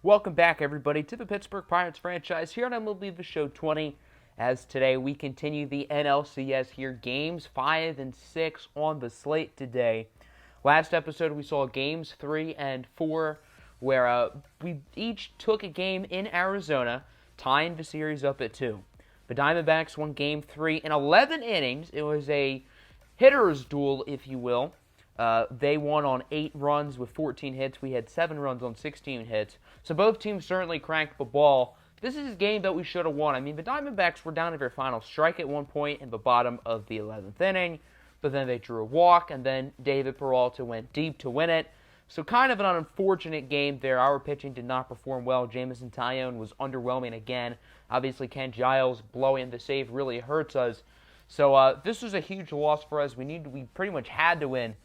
Welcome back, everybody, to the Pittsburgh Pirates franchise here on MLB The Show 20. As today we continue the NLCS here, games 5 and 6 on the slate today. Last episode we saw games 3 and 4, where we each took a game in Arizona, tying the series up at 2. The Diamondbacks won game 3 in 11 innings. It was a hitter's duel, if you will. They won on 8 runs with 14 hits. We had 7 runs on 16 hits. So both teams certainly cranked the ball. This is a game that we should have won. I mean, the Diamondbacks were down to their final strike at one point in the bottom of the 11th inning, but then they drew a walk, and then David Peralta went deep to win it. So kind of an unfortunate game there. Our pitching did not perform well. Jameson Taillon was underwhelming again. Obviously, Ken Giles blowing the save really hurts us. So this was a huge loss for us. We pretty much had to win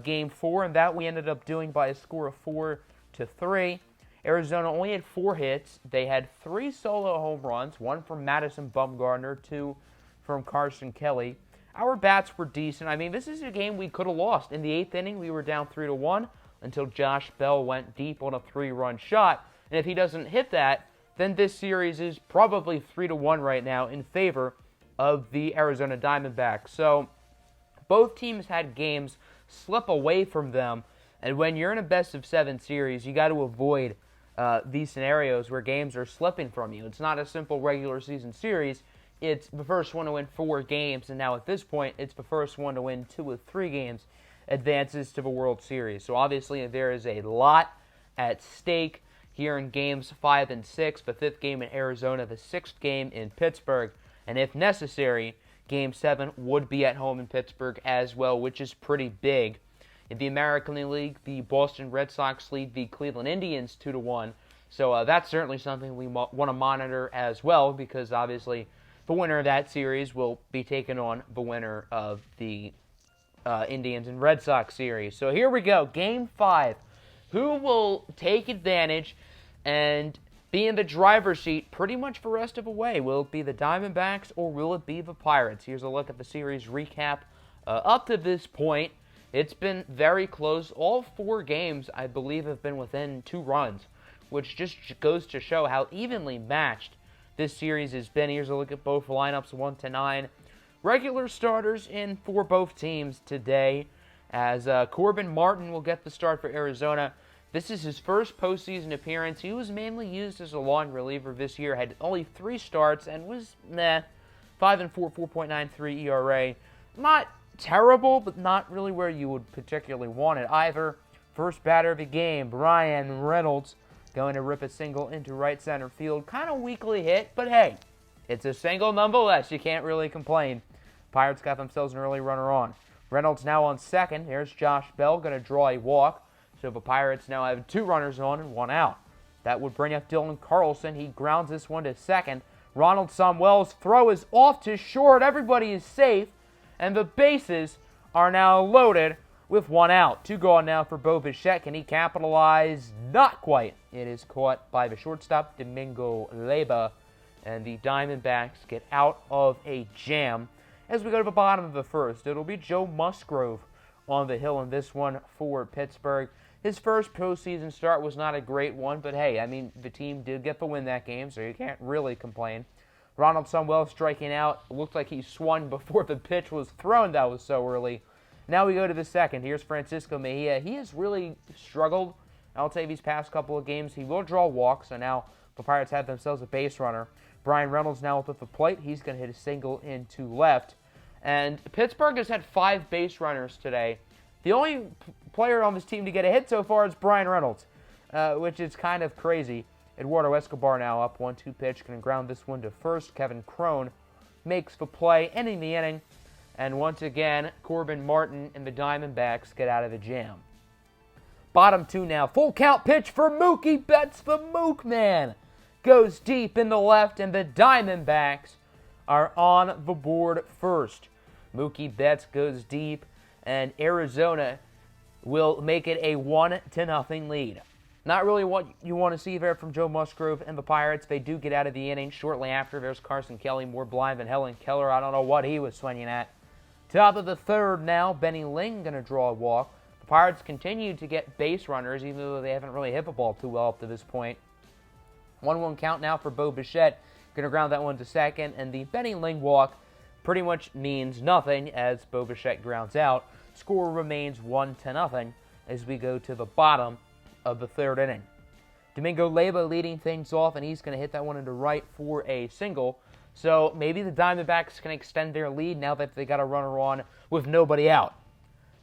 Game 4, and that we ended up doing by a score of 4-3. Arizona only had 4 hits. They had 3 solo home runs, 1 from Madison Bumgarner, 2 from Carson Kelly. Our bats were decent. I mean, this is a game we could have lost. In the 8th inning, we were down 3-1 until Josh Bell went deep on a 3-run shot. And if he doesn't hit that, then this series is probably 3-1 right now in favor of the Arizona Diamondbacks. So both teams had games slip away from them, and when you're in a best-of-7 series, you got to avoid these scenarios where games are slipping from you. It's not a simple regular season series. It's the first one to win 4 games, and now at this point, it's the first one to win 2 of 3 games advances to the World Series. So obviously, there is a lot at stake here in games 5 and 6, the 5th game in Arizona, the 6th game in Pittsburgh, and if necessary, Game 7 would be at home in Pittsburgh as well, which is pretty big. In the American League, the Boston Red Sox lead the Cleveland Indians 2-1. So that's certainly something we want to monitor as well, because obviously the winner of that series will be taking on the winner of the Indians and Red Sox series. So here we go, Game 5. Who will take advantage and be in the driver's seat pretty much the rest of the way? Will it be the Diamondbacks or will it be the Pirates? Here's a look at the series recap. Up to this point, it's been very close. All 4 games, I believe, have been within 2 runs, which just goes to show how evenly matched this series has been. Here's a look at both lineups, 1-9. Regular starters in for both teams today, as Corbin Martin will get the start for Arizona. This is his first postseason appearance. He was mainly used as a long reliever this year, had only 3 starts, and was 5-4, 4.93 ERA. Not terrible, but not really where you would particularly want it either. First batter of the game, Bryan Reynolds, going to rip a single into right center field. Kind of weakly hit, but hey, it's a single nonetheless. You can't really complain. Pirates got themselves an early runner on. Reynolds now on second. Here's Josh Bell, going to draw a walk. So the Pirates now have 2 runners on and 1 out. That would bring up Dylan Carlson. He grounds this one to second. Ronald Samuel's throw is off to short. Everybody is safe, and the bases are now loaded with 1 out. 2 gone now for Bo Bichette. Can he capitalize? Not quite. It is caught by the shortstop, Domingo Leyba, and the Diamondbacks get out of a jam. As we go to the bottom of the first, it'll be Joe Musgrove on the hill in this one for Pittsburgh. His first postseason start was not a great one, but hey, I mean, the team did get the win that game, so you can't really complain. Ronald Samuel striking out. It looked like he swung before the pitch was thrown. That was so early. Now we go to the second. Here's Francisco Mejia. He has really struggled, I'll say, these past couple of games. He will draw walks, so now the Pirates have themselves a base runner. Bryan Reynolds now up at the plate. He's going to hit a single into left. And Pittsburgh has had 5 base runners today. The only player on this team to get a hit so far is Bryan Reynolds, which is kind of crazy. Eduardo Escobar now up 1-2 pitch, going to ground this one to first. Kevin Crone makes the play, ending the inning. And once again, Corbin Martin and the Diamondbacks get out of the jam. Bottom 2 now. Full count pitch for Mookie Betts. The Mook Man goes deep in the left, and the Diamondbacks are on the board first. Mookie Betts goes deep, and Arizona will make it a 1-0 lead. Not really what you want to see there from Joe Musgrove and the Pirates. They do get out of the inning shortly after. There's Carson Kelly, more blind than Helen Keller. I don't know what he was swinging at. Top of the third now, Benny Ling going to draw a walk. The Pirates continue to get base runners, even though they haven't really hit the ball too well up to this point. 1-1 count now for Bo Bichette. Going to ground that one to second, and the Benny Ling walk pretty much means nothing as Bo Bichette grounds out. Score remains 1-0 as we go to the bottom of the third inning. Domingo Leyba leading things off, and he's going to hit that one into right for a single. So maybe the Diamondbacks can extend their lead now that they got a runner on with nobody out.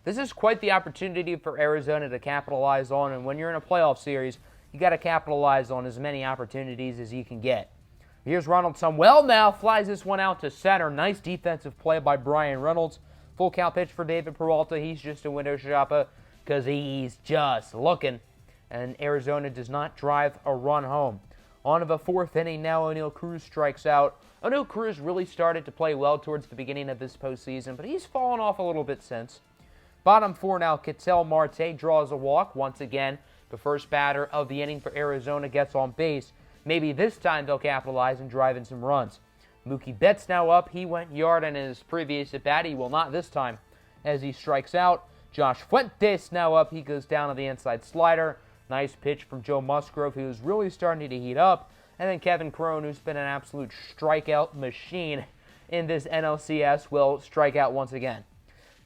This is quite the opportunity for Arizona to capitalize on, and when you're in a playoff series, you got to capitalize on as many opportunities as you can get. Here's Ronaldson. Well, now flies this one out to center. Nice defensive play by Brian Reynolds. Full count pitch for David Peralta. He's just a window shopper because he's just looking. And Arizona does not drive a run home. On to the fourth inning now, O'Neal Cruz strikes out. O'Neal Cruz really started to play well towards the beginning of this postseason, but he's fallen off a little bit since. Bottom four now, Ketel Marte draws a walk. Once again, the first batter of the inning for Arizona gets on base. Maybe this time they'll capitalize and drive in some runs. Mookie Betts now up. He went yard in his previous at-bat. He will not this time as he strikes out. Josh Fuentes now up. He goes down to the inside slider. Nice pitch from Joe Musgrove, who's really starting to heat up. And then Kevin Cron, who's been an absolute strikeout machine in this NLCS, will strike out once again.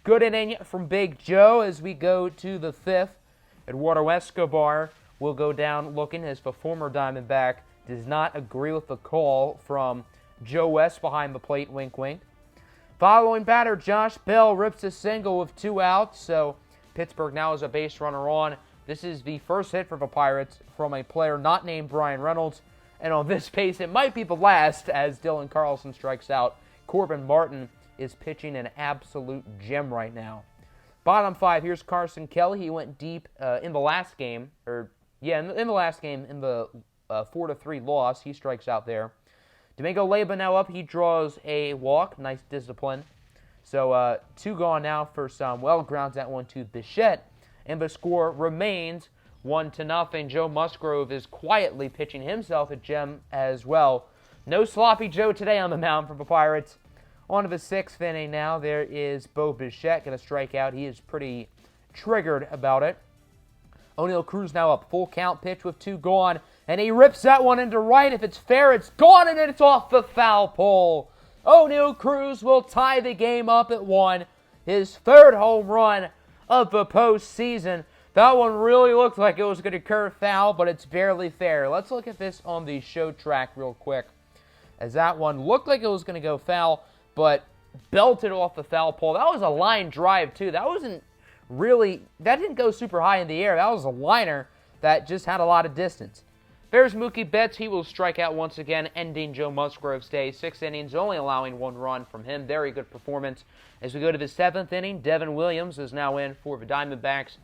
Good inning from Big Joe as we go to the fifth. Eduardo Escobar will go down looking as the former Diamondback does not agree with the call from Joe West behind the plate, wink, wink. Following batter, Josh Bell rips a single with 2 outs, so Pittsburgh now has a base runner on. This is the first hit for the Pirates from a player not named Brian Reynolds, and on this pace, it might be the last as Dylan Carlson strikes out. Corbin Martin is pitching an absolute gem right now. Bottom five, here's Carson Kelly. He went deep in the last game, in the last game in the 4-3 loss. He strikes out there. Domingo Leyba now up. He draws a walk. Nice discipline. So 2 gone now for Samuel. Grounds that one to Bichette. And the score remains 1-0. Joe Musgrove is quietly pitching himself a gem as well. No sloppy Joe today on the mound for the Pirates. On to the sixth inning now. There is Bo Bichette going to strike out. He is pretty triggered about it. O'Neal Cruz now up. Full count pitch with 2 gone. And he rips that one into right. If it's fair, it's gone, and it's off the foul pole. O'Neal Cruz will tie the game up at 1. His 3rd home run of the postseason. That one really looked like it was going to curve foul, but it's barely fair. Let's look at this on the show track real quick, as that one looked like it was going to go foul, but belted off the foul pole. That was a line drive, too. That didn't go super high in the air. That was a liner that just had a lot of distance. There's Mookie Betts. He will strike out once again, ending Joe Musgrove's day. 6 innings, only allowing 1 run from him. Very good performance. As we go to the 7th inning, Devin Williams is now in for the Diamondbacks.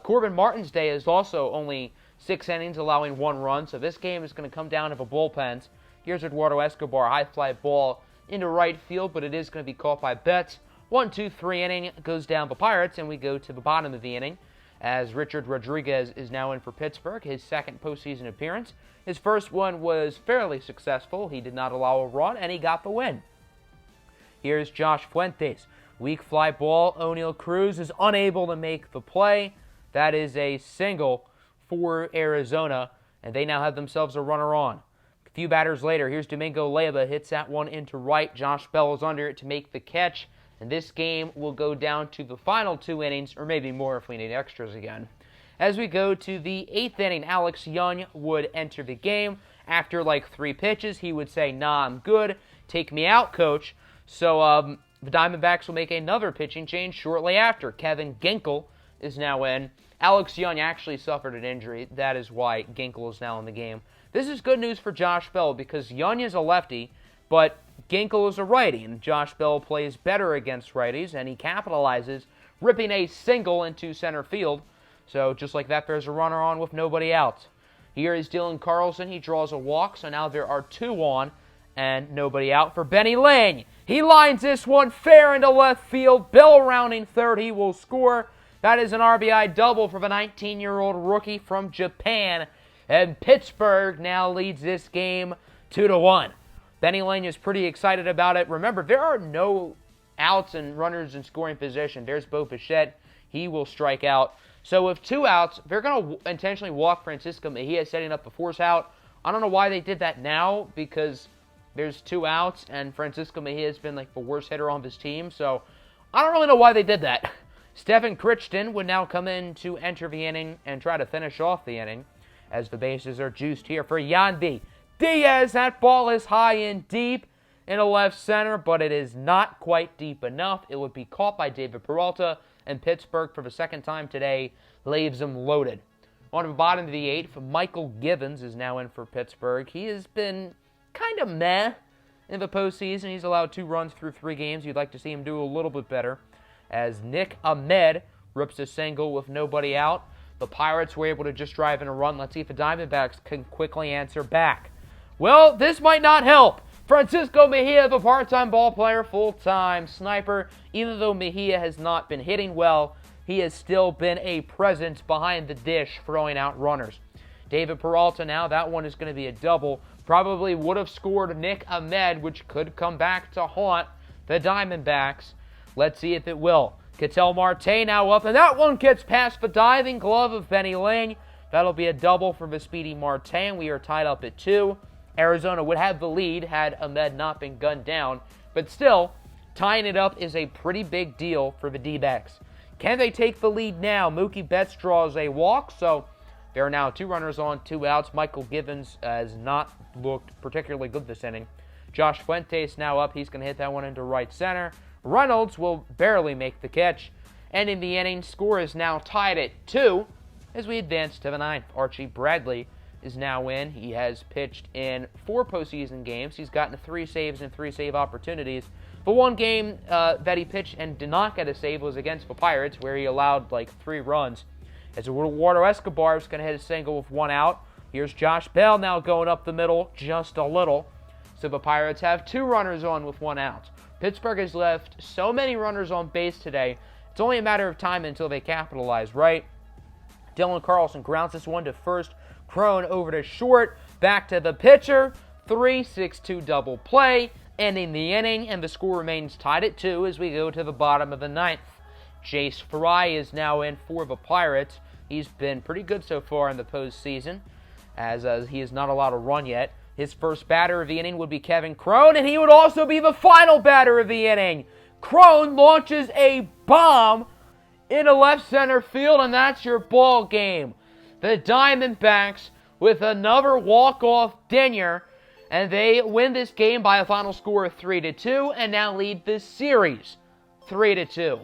Corbin Martin's day is also only 6 innings, allowing 1 run. So this game is going to come down to the bullpens. Here's Eduardo Escobar, high fly ball into right field, but it is going to be caught by Betts. 1-2-3 inning goes down the Pirates, and we go to the bottom of the inning as Richard Rodriguez is now in for Pittsburgh, his 2nd postseason appearance. His first one was fairly successful. He did not allow a run, and he got the win. Here's Josh Fuentes. Weak fly ball. O'Neal Cruz is unable to make the play. That is a single for Arizona, and they now have themselves a runner on. A few batters later, here's Domingo Leyba. Hits that one into right. Josh Bell is under it to make the catch. And this game will go down to the final 2 innings, or maybe more if we need extras again. As we go to the 8th inning, Alex Young would enter the game. After like 3 pitches, he would say, "Nah, I'm good. Take me out, coach." So the Diamondbacks will make another pitching change shortly after. Kevin Ginkel is now in. Alex Young actually suffered an injury. That is why Ginkel is now in the game. This is good news for Josh Bell because Young is a lefty, but Ginkel is a righty, and Josh Bell plays better against righties, and he capitalizes, ripping a single into center field. So just like that, there's a runner on with nobody out. Here is Dylan Carlson. He draws a walk, so now there are 2 on and nobody out for Benny Ling. He lines this one fair into left field. Bell rounding third. He will score. That is an RBI double for the 19-year-old rookie from Japan. And Pittsburgh now leads this game 2-1. Benny Ling is pretty excited about it. Remember, there are no outs and runners in scoring position. There's Bo Bichette. He will strike out. So with 2 outs, they're going to intentionally walk Francisco Mejia, setting up the force out. I don't know why they did that now, because there's 2 outs, and Francisco Mejia has been like the worst hitter on his team, so I don't really know why they did that. Stephen Crichton would now come in to enter the inning and try to finish off the inning, as the bases are juiced here for Yandy Diaz. That ball is high and deep in a left center, but it is not quite deep enough. It would be caught by David Peralta, and Pittsburgh, for the second time today, leaves him loaded. On the bottom of the 8th, Michael Givens is now in for Pittsburgh. He has been kind of meh in the postseason. He's allowed 2 runs through 3 games. You'd like to see him do a little bit better, as Nick Ahmed rips a single with nobody out. The Pirates were able to just drive in a run. Let's see if the Diamondbacks can quickly answer back. Well, this might not help. Francisco Mejia, the part-time ball player, full-time sniper. Even though Mejia has not been hitting well, he has still been a presence behind the dish, throwing out runners. David Peralta now, that one is going to be a double. Probably would have scored Nick Ahmed, which could come back to haunt the Diamondbacks. Let's see if it will. Ketel Marte now up, and that one gets past the diving glove of Benny Lane. That'll be a double for the speedy Marte, and we are tied up at 2. Arizona would have the lead had Ahmed not been gunned down, but still, tying it up is a pretty big deal for the D-backs. Can they take the lead now? Mookie Betts draws a walk, so there are now 2 runners on, 2 outs. Michael Givens has not looked particularly good this inning. Josh Fuentes now up. He's going to hit that one into right center. Reynolds will barely make the catch. And in the inning, score is now tied at 2 as we advance to the 9th. Archie Bradley is now in. He has pitched in 4 postseason games. He's gotten 3 saves and 3 save opportunities. The one game that he pitched and did not get a save was against the Pirates, where he allowed like 3 runs. As Eduardo Escobar is going to hit a single with 1 out. Here's Josh Bell now going up the middle just a little. So the Pirates have 2 runners on with 1 out. Pittsburgh has left so many runners on base today, it's only a matter of time until they capitalize, right? Dylan Carlson grounds this one to first. Crone over to short. Back to the pitcher. 3-6-2 double play. Ending the inning, and the score remains tied at 2 as we go to the bottom of the 9th. Jace Fry is now in for the Pirates. He's been pretty good so far in the postseason, as he is not allowed to run yet. His first batter of the inning would be Kevin Crone, and he would also be the final batter of the inning. Crone launches a bomb into left center field, and that's your ball game. The Diamondbacks with another walk-off dinger, and they win this game by a final score of 3-2, and now lead this series 3-2.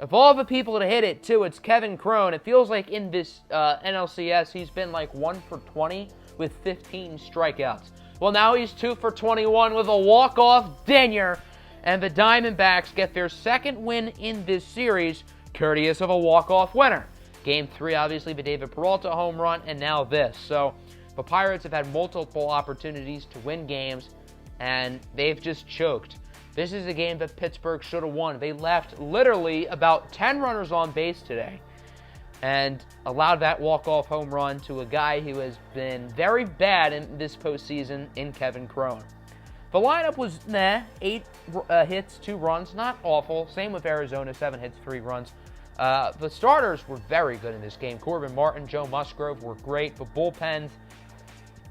Of all the people to hit it, too, it's Kevin Crone. It feels like in this NLCS, he's been like 1 for 20 with 15 strikeouts. Well, now he's 2 for 21 with a walk-off dinger, and the Diamondbacks get their 2nd win in this series, courteous of a walk-off winner. Game 3, obviously, the David Peralta home run, and now this. So the Pirates have had multiple opportunities to win games, and they've just choked. This is a game that Pittsburgh should have won. They left literally about 10 runners on base today and allowed that walk-off home run to a guy who has been very bad in this postseason in Kevin Crone. The lineup was 8 hits, 2 runs, not awful. Same with Arizona, 7 hits, 3 runs. The starters were very good in this game. Corbin Martin, Joe Musgrove were great. The bullpens,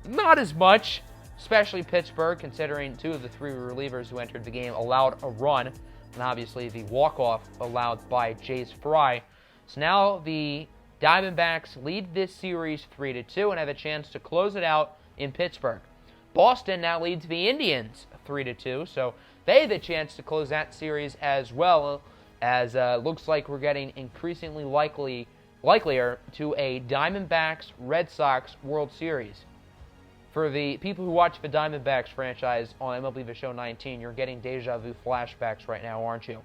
not as much, especially Pittsburgh, considering 2 of the 3 relievers who entered the game allowed a run, and obviously the walk-off allowed by Jace Fry. So now the Diamondbacks lead this series 3-2 and have a chance to close it out in Pittsburgh. Boston now leads the Indians 3-2, so they have a chance to close that series as well, as looks like we're getting increasingly likelier to a Diamondbacks-Red Sox World Series. For the people who watch the Diamondbacks franchise on MLB The Show 19, you're getting deja vu flashbacks right now, aren't you?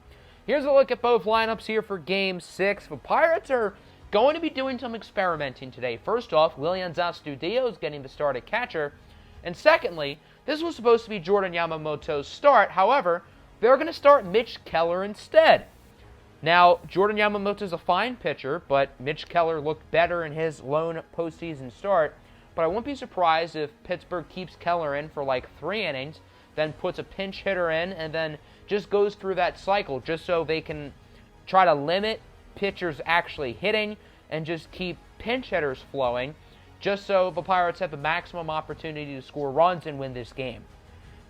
Here's a look at both lineups here for Game 6. The Pirates are going to be doing some experimenting today. First off, Willians Astudillo is getting the start at catcher. And secondly, this was supposed to be Jordan Yamamoto's start. However, they're going to start Mitch Keller instead. Now, Jordan Yamamoto is a fine pitcher, but Mitch Keller looked better in his lone postseason start. But I wouldn't be surprised if Pittsburgh keeps Keller in for like 3 innings, then puts a pinch hitter in, and then just goes through that cycle just so they can try to limit pitchers actually hitting and just keep pinch hitters flowing. just so the Pirates have the maximum opportunity to score runs and win this game.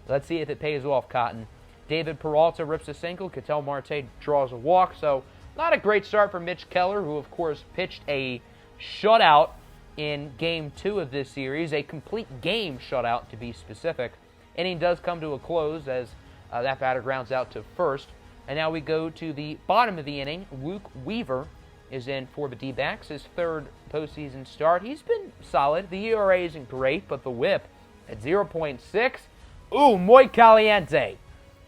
Let's see if it pays off, Cotton. David Peralta rips a single. Ketel Marte draws a walk. So not a great start for Mitch Keller, who, of course, pitched a shutout in Game 2 of this series. A complete game shutout, to be specific. Inning does come to a close as that batter grounds out to first. And now we go to the bottom of the inning. Luke Weaver is in for the D-backs. His third postseason start. He's been solid. The ERA isn't great, but the whip at 0.6. Ooh, muy caliente.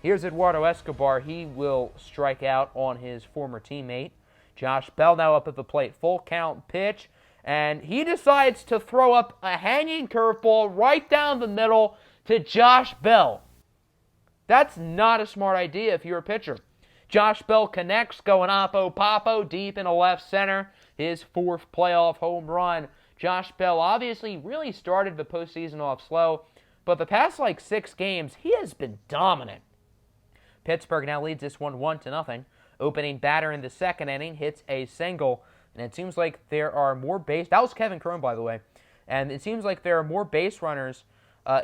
Here's Eduardo Escobar. He will strike out on his former teammate. Josh Bell now up at the plate. Full count pitch. And he decides to throw up a hanging curveball right down the middle to Josh Bell. That's not a smart idea if you're a pitcher. Josh Bell connects, going oppo-popo deep into left center. His fourth playoff home run. Josh Bell obviously really started the postseason off slow, but the past 6 games, he has been dominant. Pittsburgh now leads this one 1-0. Opening batter in the second inning hits a single, and it seems like there are more base... That was Kevin Cron, by the way. And it seems like there are more base runners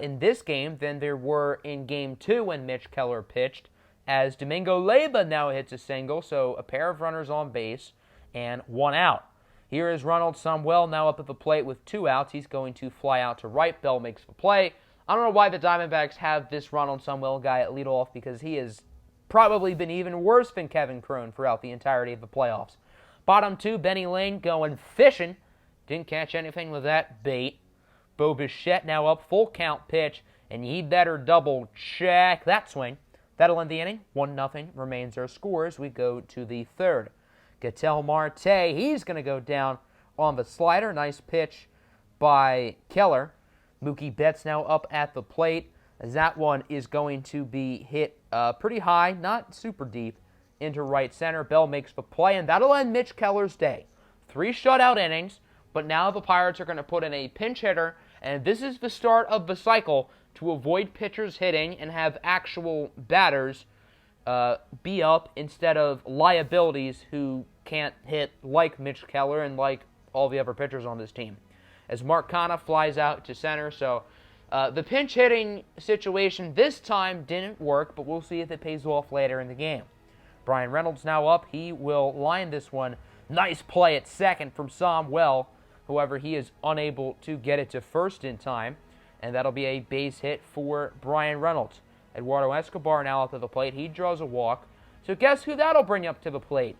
in this game than there were in Game 2 when Mitch Keller pitched, as Domingo Leyba now hits a single, so a pair of runners on base and 1 out. Here is Ronald Samuel now up at the plate with 2 outs. He's going to fly out to right. Bell makes the play. I don't know why the Diamondbacks have this Ronald Samuel guy at leadoff, because he has probably been even worse than Kevin Cron throughout the entirety of the playoffs. Bottom 2, Benny Lane going fishing. Didn't catch anything with that bait. Bo Bichette now up, full count pitch, and he better double check that swing. That'll end the inning. 1-0 remains our score as we go to the third. Ketel Marte, he's going to go down on the slider. Nice pitch by Keller. Mookie Betts now up at the plate, as that one is going to be hit pretty high, not super deep, into right center. Bell makes the play, and that'll end Mitch Keller's day. 3 shutout innings, but now the Pirates are going to put in a pinch hitter, and this is the start of the cycle to avoid pitchers hitting and have actual batters be up instead of liabilities who can't hit like Mitch Keller and like all the other pitchers on this team. As Mark Canha flies out to center, so the pinch hitting situation this time didn't work, but we'll see if it pays off later in the game. Brian Reynolds now up. He will line this one. Nice play at second from Samuel. However, he is unable to get it to first in time, and that'll be a base hit for Brian Reynolds. Eduardo Escobar now up to the plate. He draws a walk. So guess who that'll bring up to the plate?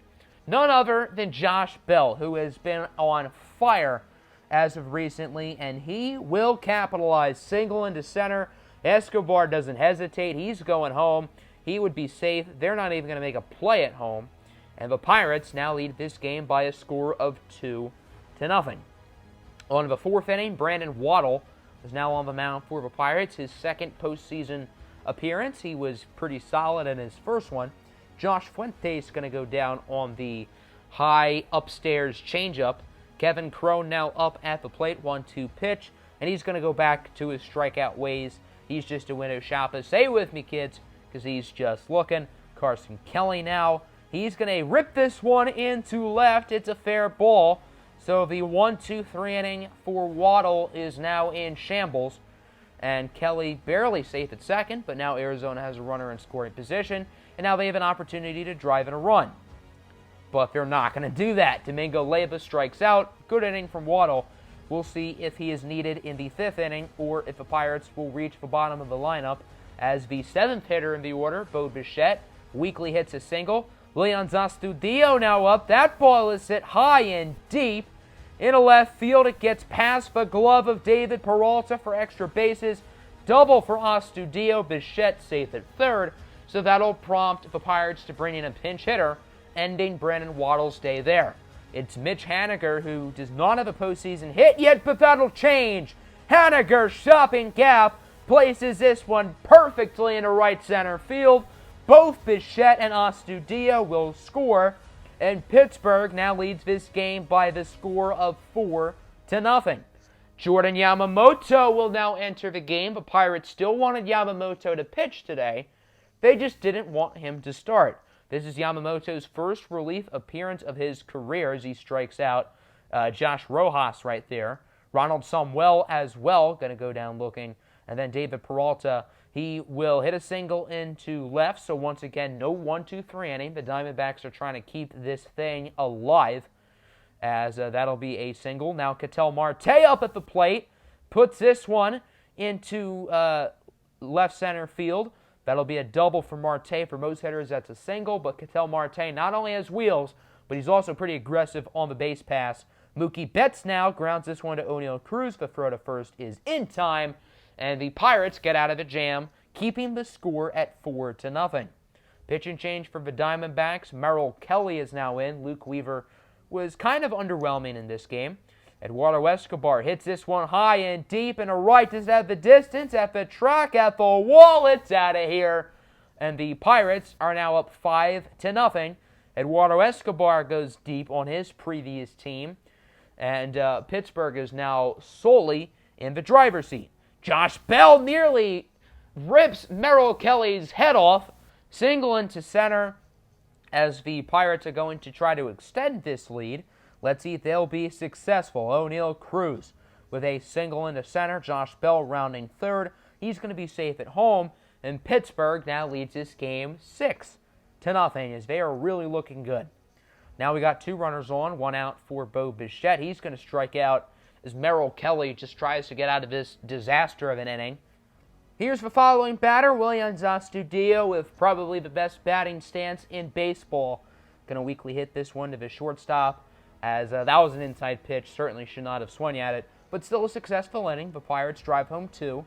None other than Josh Bell, who has been on fire as of recently, and he will capitalize. Single into center. Escobar doesn't hesitate. He's going home. He would be safe. They're not even going to make a play at home. And the Pirates now lead this game by a score of 2-0. On the fourth inning, Brandon Waddle is now on the mound for the Pirates. His second postseason appearance. He was pretty solid in his first one. Josh Fuentes going to go down on the high upstairs changeup. Kevin Cron now up at the plate, 1-2 pitch, and he's going to go back to his strikeout ways. He's just a window shopper. Say it with me, kids, because he's just looking. Carson Kelly now. He's going to rip this one into left. It's a fair ball. So the 1-2-3 inning for Waddle is now in shambles. And Kelly barely safe at second, but now Arizona has a runner in scoring position. And now they have an opportunity to drive in a run. But they're not going to do that. Domingo Leyba strikes out. Good inning from Waddle. We'll see if he is needed in the fifth inning or if the Pirates will reach the bottom of the lineup as the seventh hitter in the order, Bo Bichette, weakly hits a single. Leon Zastudio now up. That ball is hit high and deep into left field. It gets past the glove of David Peralta for extra bases. Double for Astudio. Bichette safe at third. So that'll prompt the Pirates to bring in a pinch hitter, ending Brandon Waddle's day there. It's Mitch Haniger, who does not have a postseason hit yet, but that'll change. Haniger, stopping gap, places this one perfectly into right center field. Both Bichette and Astudio will score, and Pittsburgh now leads this game by the score of 4-0. Jordan Yamamoto will now enter the game. The Pirates still wanted Yamamoto to pitch today. They just didn't want him to start. This is Yamamoto's first relief appearance of his career as he strikes out Josh Rojas right there. Ronald Samuel as well, going to go down looking. And then David Peralta, he will hit a single into left. So once again, no 1-2-3 inning. The Diamondbacks are trying to keep this thing alive, as that'll be a single. Now Ketel Marte up at the plate, puts this one into left center field. That'll be a double for Marte. For most hitters, that's a single, but Ketel Marte not only has wheels, but he's also pretty aggressive on the base pass. Mookie Betts now grounds this one to O'Neill Cruz. The throw to first is in time, and the Pirates get out of the jam, keeping the score at 4-0. Pitching change for the Diamondbacks. Merrill Kelly is now in. Luke Weaver was kind of underwhelming in this game. Eduardo Escobar hits this one high and deep and a right. Is at the distance, at the track, at the wall. It's out of here. And the Pirates are now up 5-0. Eduardo Escobar goes deep on his previous team. And Pittsburgh is now solely in the driver's seat. Josh Bell nearly rips Merrill Kelly's head off. Single into center as the Pirates are going to try to extend this lead. Let's see if they'll be successful. O'Neill Cruz with a single into center. Josh Bell rounding third. He's going to be safe at home. And Pittsburgh now leads this game 6-0 as they are really looking good. Now we got 2 runners on, 1 out for Bo Bichette. He's going to strike out as Merrill Kelly just tries to get out of this disaster of an inning. Here's the following batter, Willians Astudillo, with probably the best batting stance in baseball. Going to weakly hit this one to the shortstop, as that was an inside pitch. Certainly should not have swung at it, but still a successful inning. The Pirates drive home 2,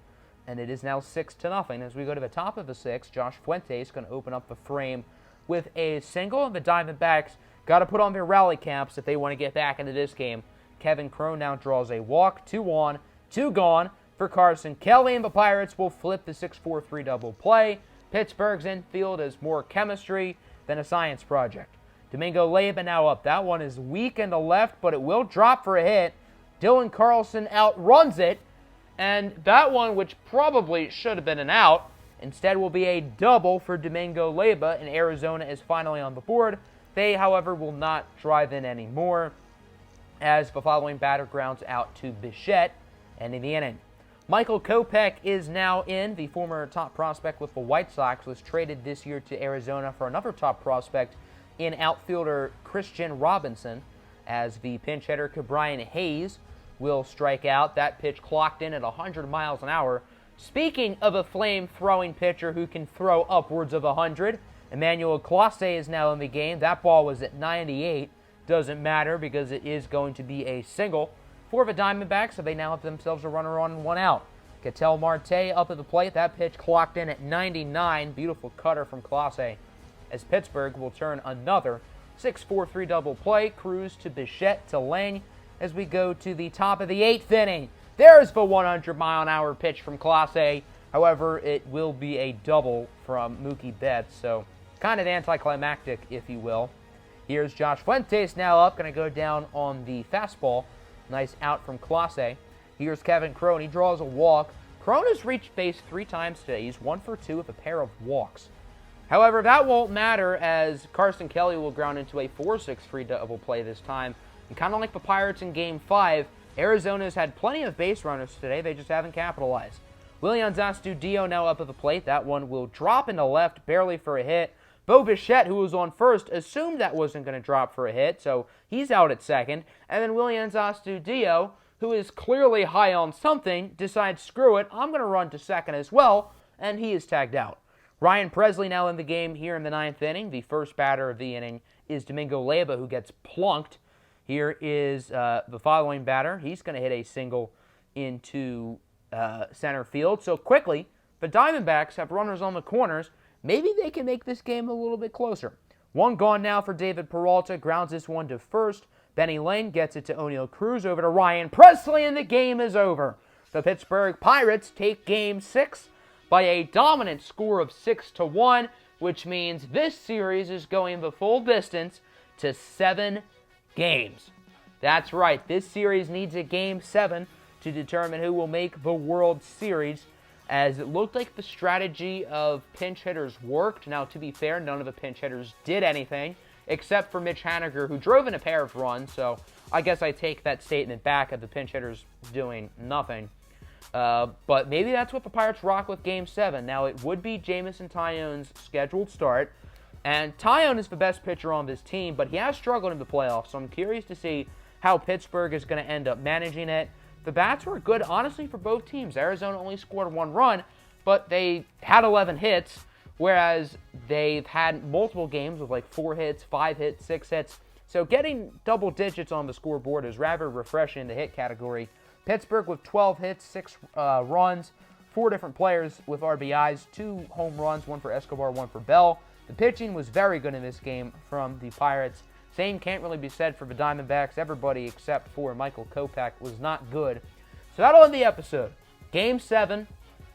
and it is now 6-0. As we go to the top of the 6th, Josh Fuentes going to open up the frame with a single, and the Diamondbacks got to put on their rally caps if they want to get back into this game. Kevin Crowe now draws a walk, 2 on, 2 gone for Carson Kelly, and the Pirates will flip the 6-4-3 double play. Pittsburgh's infield is more chemistry than a science project. Domingo Leyba now up. That one is weak in the left, but it will drop for a hit. Dylan Carlson outruns it, and that one, which probably should have been an out, instead will be a double for Domingo Leyba, and Arizona is finally on the board. They, however, will not drive in anymore, as the following batter grounds out to Bichette, ending the inning. Michael Kopech is now in. The former top prospect with the White Sox was traded this year to Arizona for another top prospect in outfielder Christian Robinson, as the pinch hitter Ke'Bryan Hayes will strike out. That pitch clocked in at 100 miles an hour. Speaking of a flame-throwing pitcher who can throw upwards of 100, Emmanuel Clase is now in the game. That ball was at 98. Doesn't matter because it is going to be a single for the Diamondbacks, so they now have themselves a runner on and 1 out. Ketel Marte up at the plate. That pitch clocked in at 99. Beautiful cutter from Clase, as Pittsburgh will turn another 6-4-3 double play. Cruz to Bichette to Lang as we go to the top of the 8th inning. There's the 100-mile-an-hour pitch from Clase. However, it will be a double from Mookie Betts, so kind of anticlimactic, if you will. Here's Josh Fuentes now up, going to go down on the fastball. Nice out from Clase. Here's Kevin Crowe, and he draws a walk. Crowe has reached base 3 times today. He's 1 for 2 with a pair of walks. However, that won't matter, as Carson Kelly will ground into a 4-6-3 double play this time. And kind of like the Pirates in Game 5, Arizona's had plenty of base runners today. They just haven't capitalized. Willians Astudillo now up at the plate. That one will drop into left, barely for a hit. Bo Bichette, who was on first, assumed that wasn't going to drop for a hit, so he's out at second. And then Willians Astudillo, who is clearly high on something, decides, screw it, I'm going to run to second as well, and he is tagged out. Ryan Presley now in the game here in the 9th inning. The first batter of the inning is Domingo Leyba, who gets plunked. Here is the following batter. He's going to hit a single into center field. So quickly, the Diamondbacks have runners on the corners. Maybe they can make this game a little bit closer. 1 gone now for David Peralta. Grounds this one to first. Benny Lane gets it to O'Neill Cruz, over to Ryan Presley, and the game is over. The Pittsburgh Pirates take Game 6 by a dominant score of 6-1, which means this series is going the full distance to 7 games. That's right, this series needs a Game 7 to determine who will make the World Series, as it looked like the strategy of pinch hitters worked. Now, to be fair, none of the pinch hitters did anything, except for Mitch Haniger, who drove in a pair of runs. So I guess I take that statement back of the pinch hitters doing nothing. But maybe that's what the Pirates rock with Game 7. Now, it would be Jameson Taillon's scheduled start. And Taillon is the best pitcher on this team, but he has struggled in the playoffs. So I'm curious to see how Pittsburgh is going to end up managing it. The bats were good, honestly, for both teams. Arizona only scored 1 run, but they had 11 hits, whereas they've had multiple games with like 4 hits, 5 hits, 6 hits. So getting double digits on the scoreboard is rather refreshing in the hit category. Pittsburgh with 12 hits, 6 runs, 4 different players with RBIs, 2 home runs, 1 for Escobar, 1 for Bell. The pitching was very good in this game from the Pirates. Same can't really be said for the Diamondbacks. Everybody except for Michael Kopech was not good. So that'll end the episode. Game 7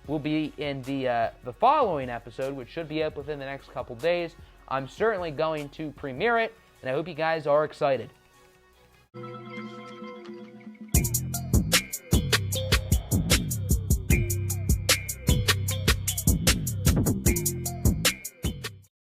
will be in the following episode, which should be up within the next couple days. I'm certainly going to premiere it, and I hope you guys are excited.